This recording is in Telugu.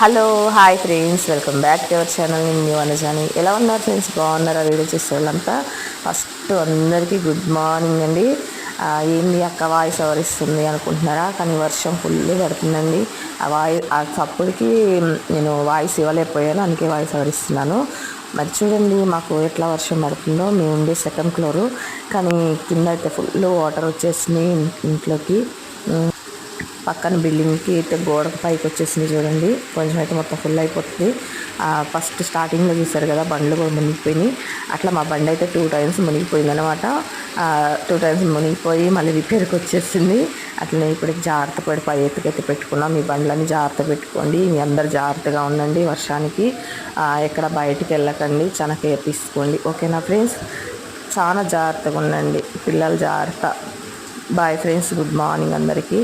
Hello hi friends, welcome back to our channel. నేను మీ అనుజాని. ఎలా ఉన్నారు ఫ్రెండ్స్? బాగున్నారా? వీడియో చూసే వాళ్ళంతా ఫస్ట్ అందరికీ గుడ్ మార్నింగ్ అండి. ఏంది అక్క వాయిస్ ఓవర్ ఇస్తుంది అనుకుంటున్నారా? కానీ వర్షం ఫుల్ పడుతుందండి. ఆ చప్పుడుకి నేను వాయిస్ ఇవ్వలేకపోయాను, అందుకే వాయిస్ ఓవర్ ఇస్తున్నాను. మరి చూడండి మాకు ఎట్లా వర్షం పడుతుందో. మేము ఉండే సెకండ్ ఫ్లోరు, కానీ కింద అయితే ఫుల్ వాటర్ వచ్చేసినాయి ఇంట్లోకి. పక్కన బిల్డింగ్కి అయితే గోడకు పైకి వచ్చేసింది చూడండి. కొంచెం అయితే మొత్తం ఫుల్ అయిపోతుంది. ఫస్ట్ స్టార్టింగ్లో చూసారు కదా, బండ్లు కూడా మునిగిపోయినాయి. అట్లా మా బండి అయితే 2 times మునిగిపోయింది అనమాట. 2 times మునిగిపోయి మళ్ళీ రిపేర్కి వచ్చేసింది. అట్లనే ఇప్పుడు జాగ్రత్త పడి పై ఎత్తుకైతే పెట్టుకున్నాం. మీ బండ్లని జాగ్రత్త పెట్టుకోండి, మీ అందరు జాగ్రత్తగా ఉండండి. వర్షానికి ఎక్కడ బయటికి వెళ్ళకండి, చాలా కేర్ తీసుకోండి. ఓకేనా ఫ్రెండ్స్? చాలా జాగ్రత్తగా ఉండండి, పిల్లలు జాగ్రత్త. బాయ్ ఫ్రెండ్స్, గుడ్ మార్నింగ్ అందరికీ.